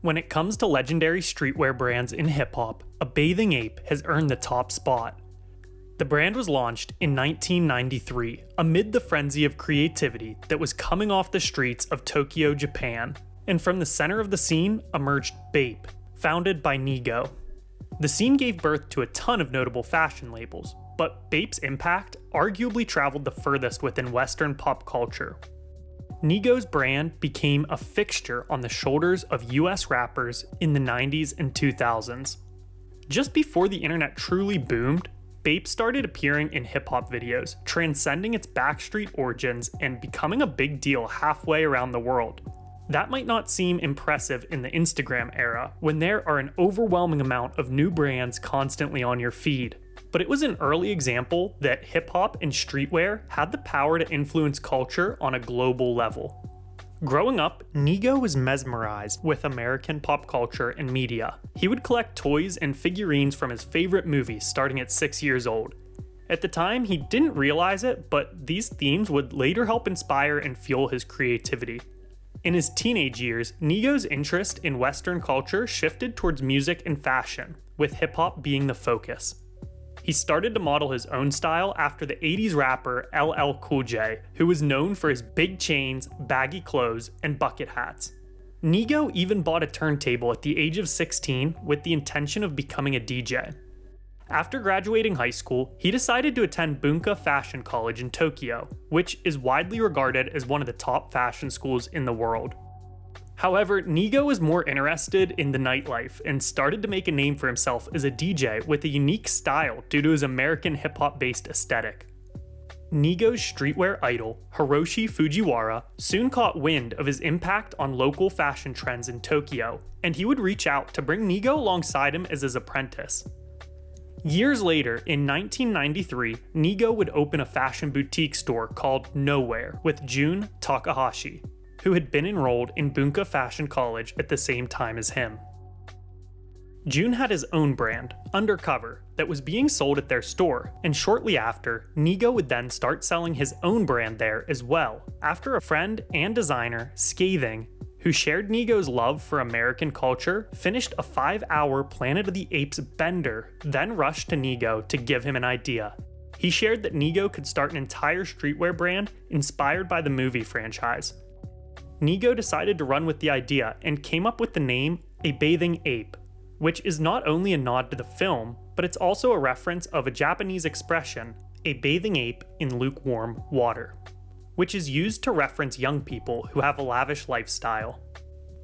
When it comes to legendary streetwear brands in hip-hop, A Bathing Ape has earned the top spot. The brand was launched in 1993 amid the frenzy of creativity that was coming off the streets of Tokyo, Japan, and from the center of the scene emerged Bape, founded by Nigo. The scene gave birth to a ton of notable fashion labels, but Bape's impact arguably traveled the furthest within Western pop culture. Nigo's brand became a fixture on the shoulders of US rappers in the 90s and 2000s. Just before the internet truly boomed, Bape started appearing in hip-hop videos, transcending its backstreet origins and becoming a big deal halfway around the world. That might not seem impressive in the Instagram era, when there are an overwhelming amount of new brands constantly on your feed. But it was an early example that hip-hop and streetwear had the power to influence culture on a global level. Growing up, Nigo was mesmerized with American pop culture and media. He would collect toys and figurines from his favorite movies starting at 6 years old. At the time, he didn't realize it, but these themes would later help inspire and fuel his creativity. In his teenage years, Nigo's interest in Western culture shifted towards music and fashion, with hip-hop being the focus. He started to model his own style after the 80s rapper LL Cool J, who was known for his big chains, baggy clothes, and bucket hats. Nigo even bought a turntable at the age of 16 with the intention of becoming a DJ. After graduating high school, he decided to attend Bunka Fashion College in Tokyo, which is widely regarded as one of the top fashion schools in the world. However, Nigo was more interested in the nightlife and started to make a name for himself as a DJ with a unique style due to his American hip-hop-based aesthetic. Nigo's streetwear idol, Hiroshi Fujiwara, soon caught wind of his impact on local fashion trends in Tokyo, and he would reach out to bring Nigo alongside him as his apprentice. Years later, in 1993, Nigo would open a fashion boutique store called Nowhere with Jun Takahashi, who had been enrolled in Bunka Fashion College at the same time as him. Jun had his own brand, Undercover, that was being sold at their store, and shortly after, Nigo would then start selling his own brand there as well, after a friend and designer, Scathing, who shared Nigo's love for American culture, finished a 5-hour Planet of the Apes bender, then rushed to Nigo to give him an idea. He shared that Nigo could start an entire streetwear brand inspired by the movie franchise. Nigo decided to run with the idea and came up with the name A Bathing Ape, which is not only a nod to the film, but it's also a reference of a Japanese expression, a bathing ape in lukewarm water, which is used to reference young people who have a lavish lifestyle.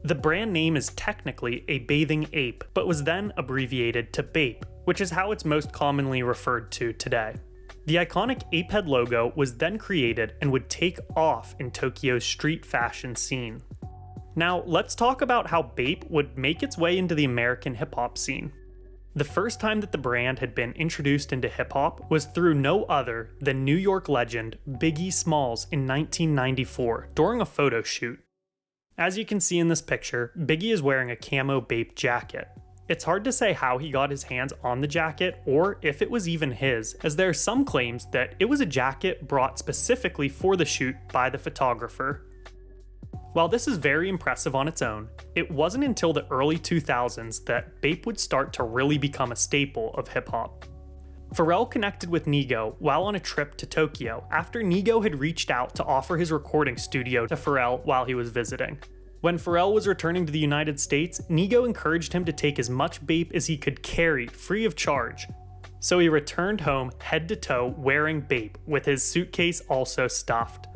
The brand name is technically A Bathing Ape, but was then abbreviated to Bape, which is how it's most commonly referred to today. The iconic ape-head logo was then created and would take off in Tokyo's street fashion scene. Now, let's talk about how Bape would make its way into the American hip-hop scene. The first time that the brand had been introduced into hip-hop was through no other than New York legend Biggie Smalls in 1994 during a photo shoot. As you can see in this picture, Biggie is wearing a camo Bape jacket. It's hard to say how he got his hands on the jacket or if it was even his, as there are some claims that it was a jacket brought specifically for the shoot by the photographer. While this is very impressive on its own, it wasn't until the early 2000s that Bape would start to really become a staple of hip-hop. Pharrell connected with Nigo while on a trip to Tokyo after Nigo had reached out to offer his recording studio to Pharrell while he was visiting. When Pharrell was returning to the United States, Nigo encouraged him to take as much Bape as he could carry free of charge. So he returned home head to toe wearing Bape, with his suitcase also stuffed.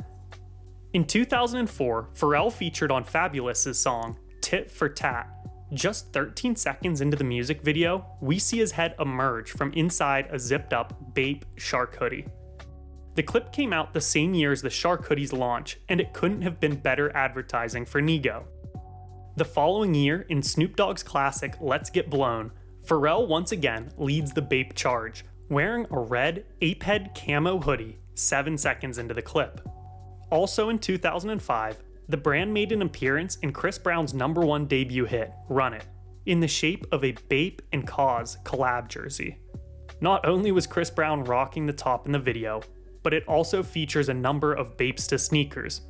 In 2004, Pharrell featured on Fabulous's song, Tit for Tat. Just 13 seconds into the music video, we see his head emerge from inside a zipped up Bape shark hoodie. The clip came out the same year as the shark hoodie's launch, and it couldn't have been better advertising for Nigo. The following year, in Snoop Dogg's classic Let's Get Blown, Pharrell once again leads the Bape charge, wearing a red ape-head camo hoodie 7 seconds into the clip. Also in 2005, the brand made an appearance in Chris Brown's #1 debut hit, Run It, in the shape of a Bape and Cause collab jersey. Not only was Chris Brown rocking the top in the video, but it also features a number of Bapesta sneakers.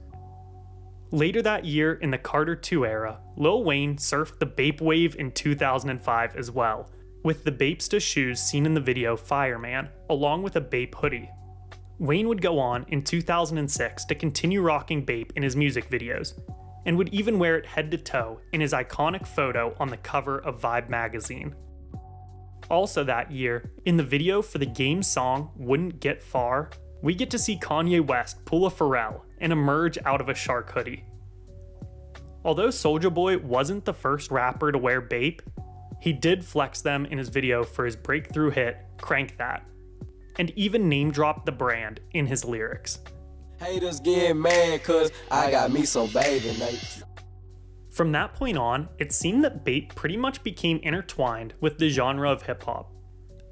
Later that year, in the Carter II era, Lil Wayne surfed the Bape wave in 2005 as well, with the Bapesta shoes seen in the video Fireman, along with a Bape hoodie. Wayne would go on in 2006 to continue rocking Bape in his music videos, and would even wear it head to toe in his iconic photo on the cover of Vibe magazine. Also that year, in the video for the Game song Wouldn't Get Far, we get to see Kanye West pull a Pharrell and emerge out of a shark hoodie. Although Soulja Boy wasn't the first rapper to wear Bape, he did flex them in his video for his breakthrough hit, Crank That, and even name-dropped the brand in his lyrics. Haters get mad cause I got me some bathing bape. From that point on, it seemed that Bape pretty much became intertwined with the genre of hip-hop.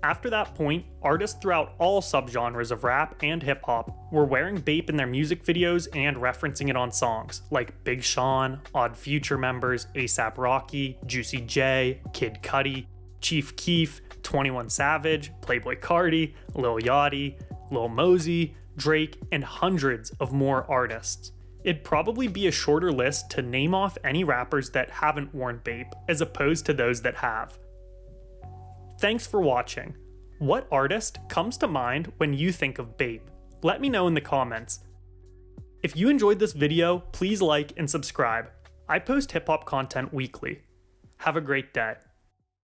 After that point, artists throughout all subgenres of rap and hip-hop were wearing Bape in their music videos and referencing it on songs, like Big Sean, Odd Future members, A$AP Rocky, Juicy J, Kid Cudi, Chief Keef, 21 Savage, Playboi Carti, Lil Yachty, Lil Mosey, Drake, and hundreds of more artists. It'd probably be a shorter list to name off any rappers that haven't worn Bape, as opposed to those that have. Thanks for watching. What artist comes to mind when you think of Bape? Let me know in the comments. If you enjoyed this video, please like and subscribe. I post hip-hop content weekly. Have a great day.